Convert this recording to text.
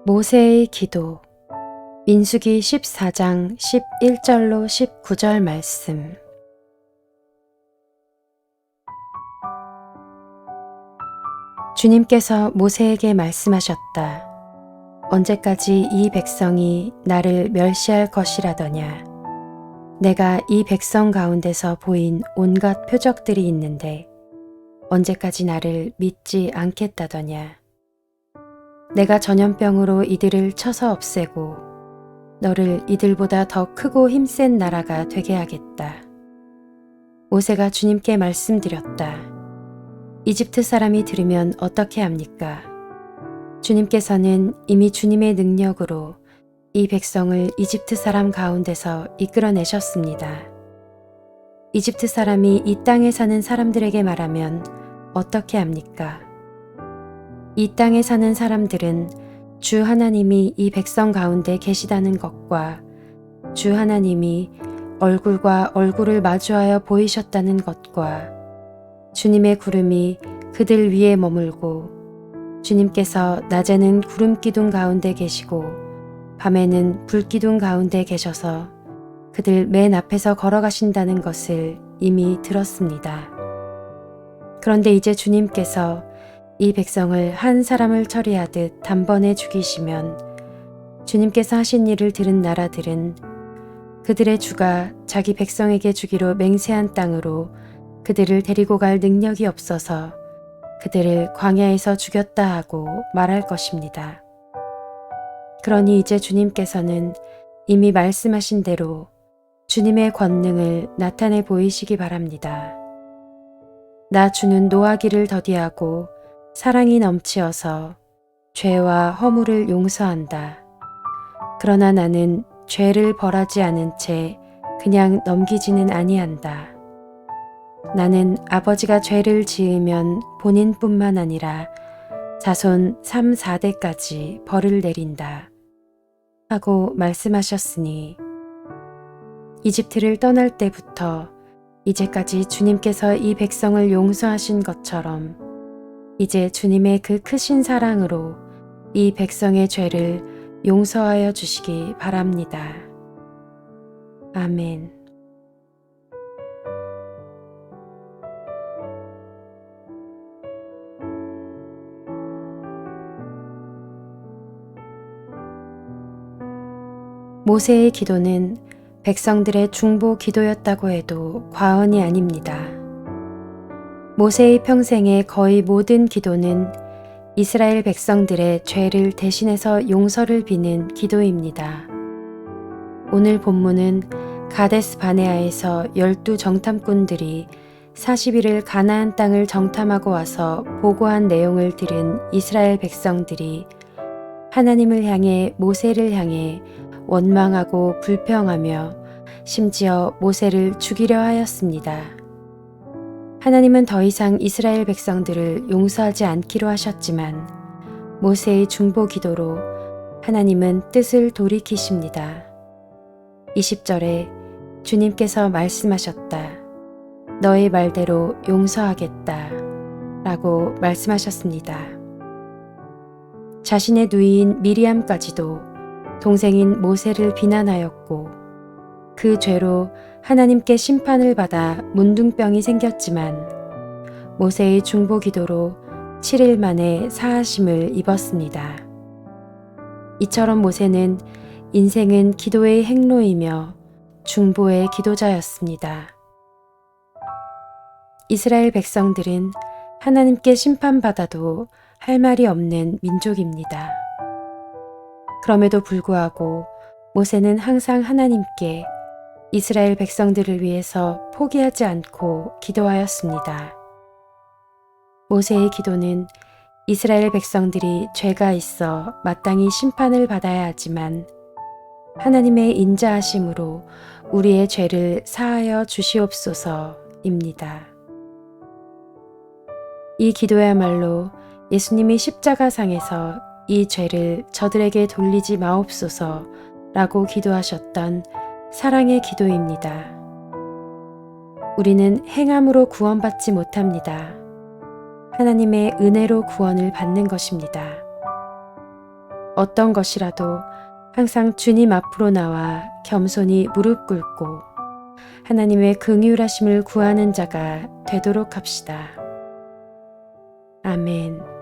모세의 기도. 민수기 14장 11절로 19절 말씀. 주님께서 모세에게 말씀하셨다. 언제까지 이 백성이 나를 멸시할 것이라더냐. 내가 이 백성 가운데서 보인 온갖 표적들이 있는데 언제까지 나를 믿지 않겠다더냐. 내가 전염병으로 이들을 쳐서 없애고 너를 이들보다 더 크고 힘센 나라가 되게 하겠다. 모세가 주님께 말씀드렸다. 이집트 사람이 들으면 어떻게 합니까? 주님께서는 이미 주님의 능력으로 이 백성을 이집트 사람 가운데서 이끌어내셨습니다. 이집트 사람이 이 땅에 사는 사람들에게 말하면 어떻게 합니까? 이 땅에 사는 사람들은 주 하나님이 이 백성 가운데 계시다는 것과 주 하나님이 얼굴과 얼굴을 마주하여 보이셨다는 것과 주님의 구름이 그들 위에 머물고 주님께서 낮에는 구름 기둥 가운데 계시고 밤에는 불 기둥 가운데 계셔서 그들 맨 앞에서 걸어가신다는 것을 이미 들었습니다. 그런데 이제 주님께서 이 백성을 한 사람을 처리하듯 단번에 죽이시면 주님께서 하신 일을 들은 나라들은 그들의 주가 자기 백성에게 주기로 맹세한 땅으로 그들을 데리고 갈 능력이 없어서 그들을 광야에서 죽였다 하고 말할 것입니다. 그러니 이제 주님께서는 이미 말씀하신 대로 주님의 권능을 나타내 보이시기 바랍니다. 나 주는 노하기를 더디하고 사랑이 넘치어서 죄와 허물을 용서한다. 그러나 나는 죄를 벌하지 않은 채 그냥 넘기지는 아니한다. 나는 아버지가 죄를 지으면 본인뿐만 아니라 자손 3, 4대까지 벌을 내린다. 하고 말씀하셨으니 이집트를 떠날 때부터 이제까지 주님께서 이 백성을 용서하신 것처럼 이제 주님의 그 크신 사랑으로 이 백성의 죄를 용서하여 주시기 바랍니다. 아멘. 모세의 기도는 백성들의 중보 기도였다고 해도 과언이 아닙니다. 모세의 평생의 거의 모든 기도는 이스라엘 백성들의 죄를 대신해서 용서를 비는 기도입니다. 오늘 본문은 가데스 바네아에서 12 정탐꾼들이 40일을 가나안 땅을 정탐하고 와서 보고한 내용을 들은 이스라엘 백성들이 하나님을 향해 모세를 향해 원망하고 불평하며 심지어 모세를 죽이려 하였습니다. 하나님은 더 이상 이스라엘 백성들을 용서하지 않기로 하셨지만 모세의 중보 기도로 하나님은 뜻을 돌이키십니다. 20절에 주님께서 말씀하셨다. 너의 말대로 용서하겠다 라고 말씀하셨습니다. 자신의 누이인 미리암까지도 동생인 모세를 비난하였고 그 죄로 하나님께 심판을 받아 문둥병이 생겼지만 모세의 중보 기도로 7일 만에 사하심을 입었습니다. 이처럼 모세는 인생은 기도의 행로이며 중보의 기도자였습니다. 이스라엘 백성들은 하나님께 심판받아도 할 말이 없는 민족입니다. 그럼에도 불구하고 모세는 항상 하나님께 이스라엘 백성들을 위해서 포기하지 않고 기도하였습니다. 모세의 기도는 이스라엘 백성들이 죄가 있어 마땅히 심판을 받아야 하지만 하나님의 인자하심으로 우리의 죄를 사하여 주시옵소서입니다. 이 기도야말로 예수님이 십자가상에서 이 죄를 저들에게 돌리지 마옵소서 라고 기도하셨던 사랑의 기도입니다. 우리는 행함으로 구원받지 못합니다. 하나님의 은혜로 구원을 받는 것입니다. 어떤 것이라도 항상 주님 앞으로 나와 겸손히 무릎 꿇고 하나님의 긍휼하심을 구하는 자가 되도록 합시다. 아멘.